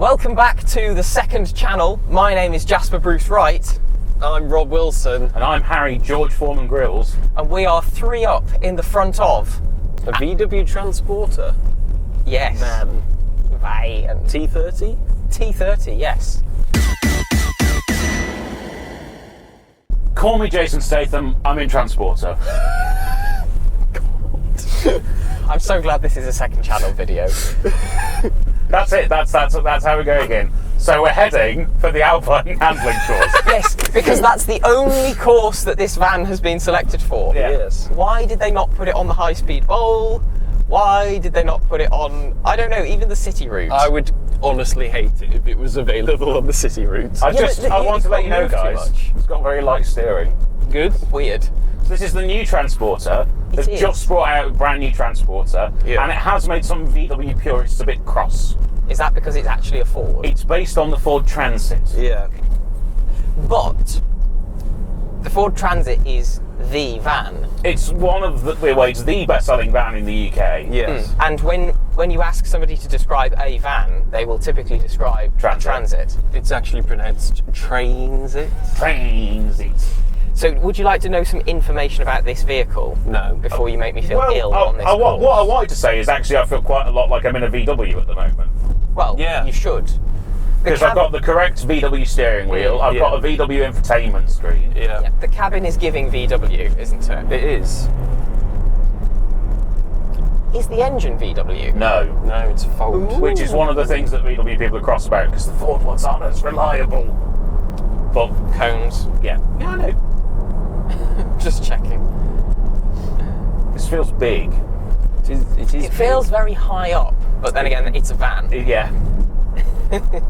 Welcome back to the second channel. My name is Jasper Bruce Wright. I'm Rob Wilson. And I'm Harry George Foreman Grills. And we are three up in the front of... a VW Transporter. Yes. Van. Van. T30? T30, yes. Call me Jason Statham, I'm in Transporter. I'm so glad this is a second channel video. That's it, that's how we go again. So we're heading for the Alpine handling course. Yes, because that's the only course that this van has been selected for. Yeah. Yes. Why did they not put it on the high-speed bowl? Why did they not put it on, I don't know, even the city route? I would honestly hate it if it was available on the city route. I but want to let you know, move too guys, much. it's got very light steering. Good. Weird. This is the new Transporter. They've is. just brought out a brand new Transporter, Yeah. and it has made some VW purists a bit cross. Is that because it's actually a Ford? It's based on the Ford Transit. Yeah. But the Ford Transit is the van. It's one of the best-selling van in the UK. Yes. And when you ask somebody to describe a van, they will typically describe transit. It's actually pronounced Transit. Transit. So would you like to know some information about this vehicle? No. Before you make me feel ill on this what course? I wanted to say is actually I feel quite a lot like I'm in a VW at the moment. Well, Yeah. you should. Because I've got the correct VW steering wheel, I've got a VW infotainment screen. Yeah. Yeah, the cabin is giving VW, isn't it? It is. Is the engine VW? No. No, it's a Ford. Ooh. Which is one of the things that VW people are cross about, because the Ford ones aren't as reliable. But, Cones. yeah. Yeah, I know. Just checking. This feels big. It is It feels very high up, but then again, it's a van. Yeah.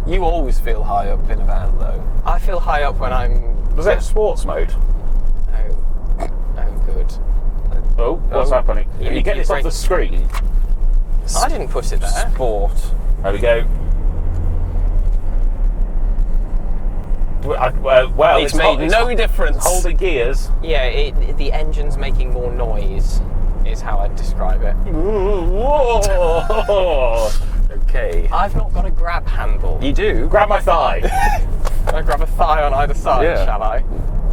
You always feel high up in a van, though. I feel high up when I'm... Was that sports mode? Oh, good. Oh, what's happening? You- Can you get you this off break- the screen? I didn't put it there. Sport. There we go. Well, It's made no difference. Holding gears. Yeah, the engine's making more noise, is how I'd describe it. Whoa! Okay. I've not got a grab handle. You do? Grab my thigh. Can I grab a thigh on either side, Yeah. shall I?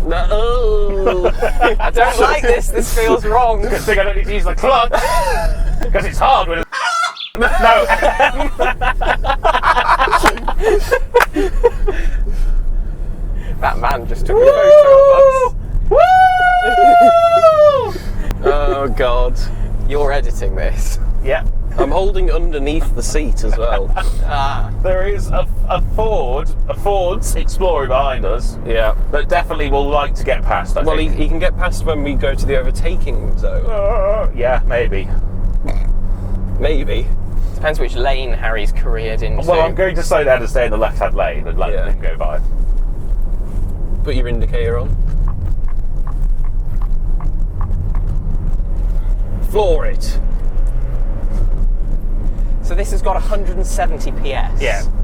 No. I don't like this. This feels wrong. Good thing I don't need to use the clutch. Because it's hard when it's... No. That man just took a photo of us. Oh, God. You're editing this. Yeah. I'm holding underneath the seat as well. There is a Ford's Explorer behind us Yeah. that definitely will like to get past, I Well, think. he can get past when we go to the overtaking zone. Yeah, maybe. Maybe. Depends which lane Harry's careered into. Well, I'm going to slow down and stay in the left-hand lane and let him go by. Put your indicator on. Floor it. So this has got 170 PS. Yeah.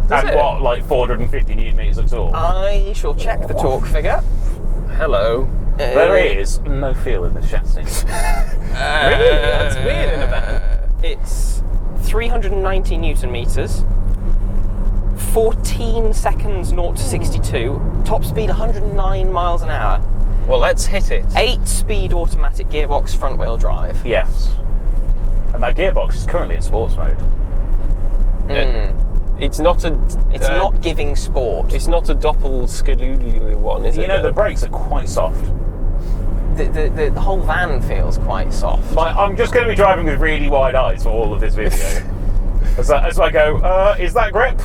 Does And it? what, like 450 newton meters at all? I shall check the torque figure. Hello. There is no feel in the chassis. Really? That's weird in a van. It's 390 Newton meters, 14 seconds 0 to 62, top speed 109 miles an hour, Well, let's hit it. 8-speed automatic gearbox front wheel drive. Yes. And that gearbox is currently in sports mode. It's not a. It's not giving sport. It's not a doppel-skidoo one, is it? You know, the brakes are quite soft. The whole van feels quite soft. I'm just going to be driving with really wide eyes for all of this video. as I go, is that grip?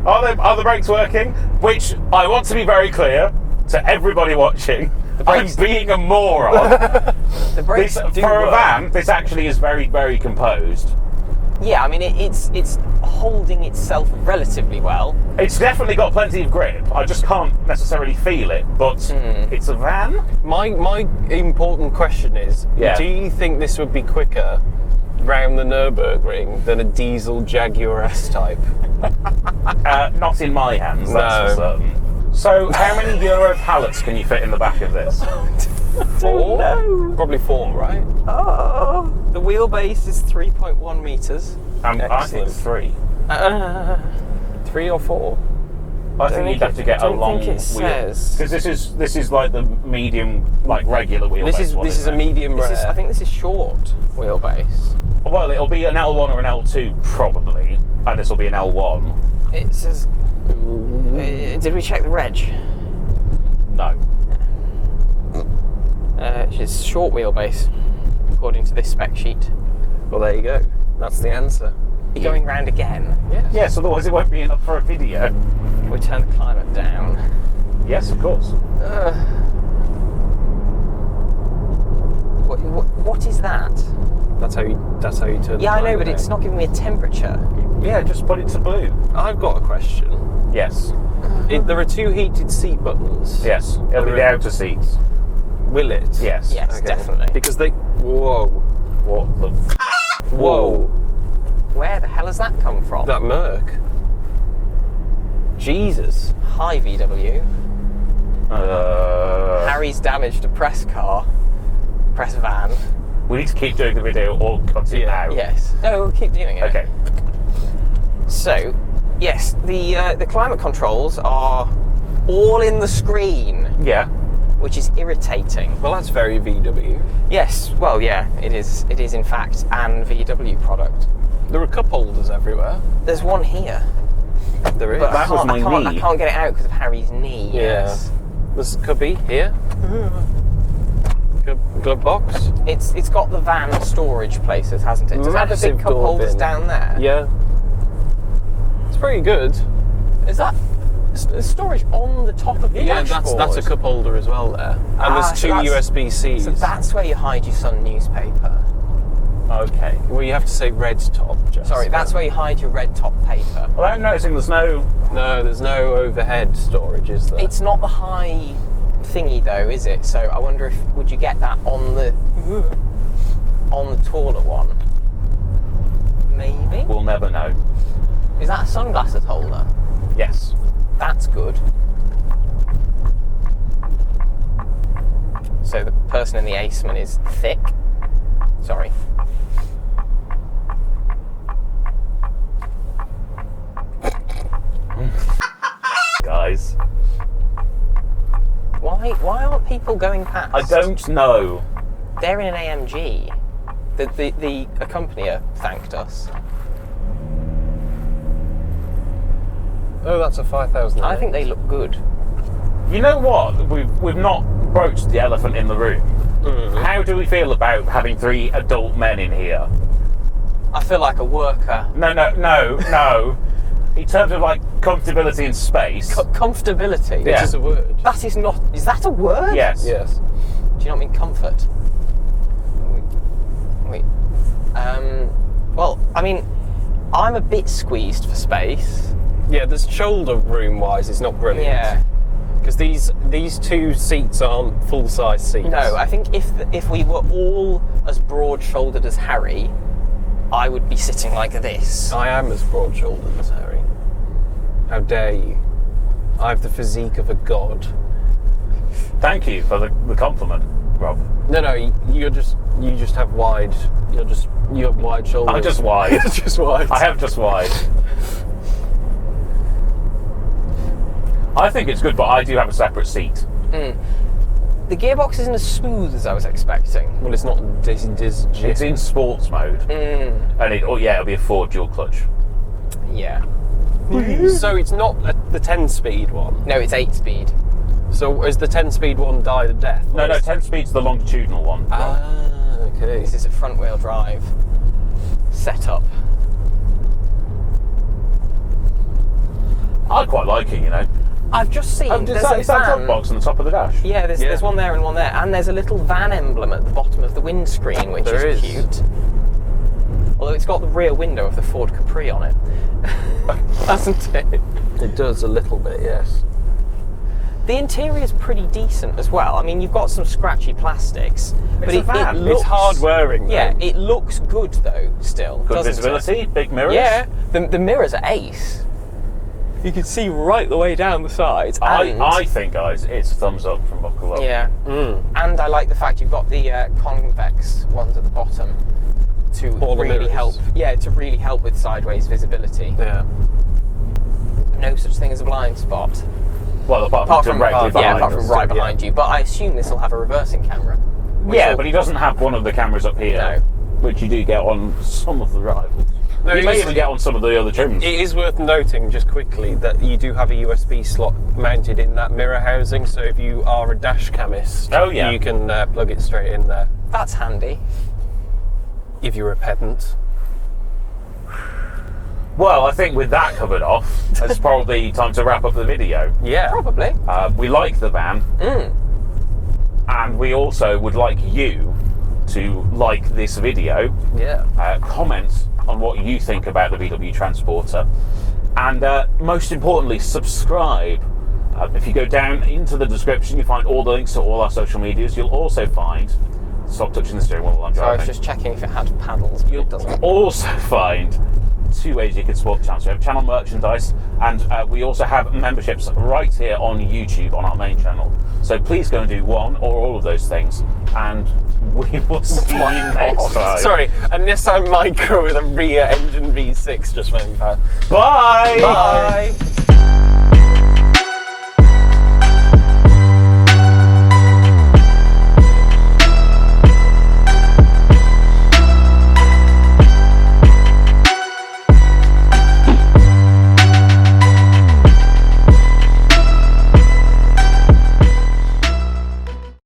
Are the brakes working? Which, I want to be very clear to everybody watching, I'm being a moron. The brakes do for a work. van, this actually is very, very composed. Yeah, I mean it's holding itself relatively well. It's definitely got plenty of grip. I just can't necessarily feel it, but it's a van. My important question is: Yeah. do you think this would be quicker round the Nürburgring than a diesel Jaguar S-Type? Not in my hands, that's for No. certain. So, how many Euro pallets can you fit in the back of this? 4? know. Probably 4, right? Oh, the wheelbase is 3.1 meters. I think Excellent. 3. 3 or 4? I think you'd have to get a long think it wheel. says. Because this is like the medium, like regular wheelbase. This is a medium rare. I think this is short wheelbase. Well, it'll be an L1 or an L2 probably, and this will be an L1. It says. Did we check the reg? No. It's short wheelbase, according to this spec sheet. Well, there you go. That's the answer. You're going round again. Yes. Yes, otherwise it won't be enough for a video. Can we turn the climate down? Yes, of course. What is that? That's how you turn. Yeah, I know, the but timer it's down. not giving me a temperature. Yeah, just put it to blue. I've got a question. Yes. There are 2 heated seat buttons. Yes. It'll be the outer seats. Will it? Yes. Yes, Okay. definitely. Because they. Whoa. What the? Whoa. Where the hell has that come from? That Merc. Jesus. Hi, VW. Harry's damaged a press van. We need to keep doing the video or cut it Yeah. out. Yes. No, we'll keep doing it. Okay. So, yes, the climate controls are all in the screen, Yeah. which is irritating. Well, that's very VW. Yes, well, yeah, it is. It is in fact an VW product. There are cup holders everywhere. There's one here, There is. but That was my I knee. can't get it out because of Harry's knee. Yeah. Yes. There's a cubby here. Glove box. It's got the van storage places, hasn't it? Does it have the Massive big cup door holders bin. down there? Yeah. It's pretty good. Is that storage on the top of the Yeah, dashboard? that's a cup holder as well there. And there's so 2 that's- USB-Cs. So that's where you hide your Sun newspaper. Okay. Well, you have to say red top, Jess. Sorry, that's where you hide your red top paper. Well, I'm noticing there's no. No, there's no overhead storage, is there? It's not the high thingy though, is it? So I wonder if would you get that on the taller one? Maybe. We'll never know. Is that a sunglasses holder? Yes. That's good. So the person in the Aceman is thick. Sorry. Guys. Why aren't people going past? I don't know. They're in an AMG. The accompanier thanked us. Oh, that's a 5000. I think they look good. You know what? We've not broached the elephant in the room. How do we feel about having 3 adult men in here? I feel like a worker. No. In terms of like comfortability in space. Comfortability. Yeah. It is a word. That is not. Is that a word? Yes. Yes. Do you not mean comfort? Wait. Well, I mean, I'm a bit squeezed for space. Yeah, there's shoulder room wise, it's not brilliant. Yeah. Because these 2 seats aren't full size seats. No, I think if we were all as broad-shouldered as Harry, I would be sitting like this. I am as broad shouldered as Harry. How dare you? I have the physique of a god. Thank you for the compliment, Rob. No, you just have wide. You have wide shoulders. I'm just wide. Just wide. I have just wide. I think it's good, but I do have a separate seat. The gearbox isn't as smooth as I was expecting. Well, it's not It's in sports mode, and it'll be a 4 dual clutch. Yeah. So it's not the 10-speed one. No, it's 8-speed. So has the 10-speed one died a death? No, 10 speed's the longitudinal one. Okay. This is a front-wheel drive setup. I quite like it, you know. I've just seen. Is there's that a van. top box on the top of the dash? Yeah, there's one there and one there, and there's a little van emblem at the bottom of the windscreen, which There is is. cute. Although it's got the rear window of the Ford Capri on it, hasn't it? It does a little bit, yes. The interior's pretty decent as well. I mean, you've got some scratchy plastics, but a van. it looks It's hard wearing, though. Yeah, it looks good though. Still, Good doesn't visibility, it? big mirrors. Yeah, the mirrors are ace. You can see right the way down the sides. And, I think, guys, it's thumbs up from Buckle Up. yeah, and I like the fact you've got the convex ones at the bottom. to All the really mirrors. help. Yeah, to really help with sideways visibility. Yeah. No such thing as a blind spot. Well, apart from directly behind apart from us. right yeah. behind you. But I assume this will have a reversing camera. Yeah, but he doesn't have one of the cameras up here, No. which you do get on some of the rivals. No, you may it's- even get on some of the other trims. It is worth noting, just quickly, that you do have a USB slot mounted in that mirror housing, so if you are a dash camist, Oh, yeah. you can plug it straight in there. That's handy. If you're a pedant. Well, I think with that covered off, it's probably time to wrap up the video. Yeah. Probably. We like the van, and we also would like you to like this video, Yeah. comment on what you think about the VW Transporter, and most importantly, subscribe. If you go down into the description, you find all the links to all our social medias. You'll also find, stop touching the steering wheel while I'm So I driving. was just checking if it had paddles, but it doesn't. Also find 2 ways you can support the channel. So we have channel merchandise, and we also have memberships right here on YouTube on our main channel. So please go and do one or all of those things, and we will see you next time. Sorry, and this time micro with a rear engine V6 just went past. Bye! Bye!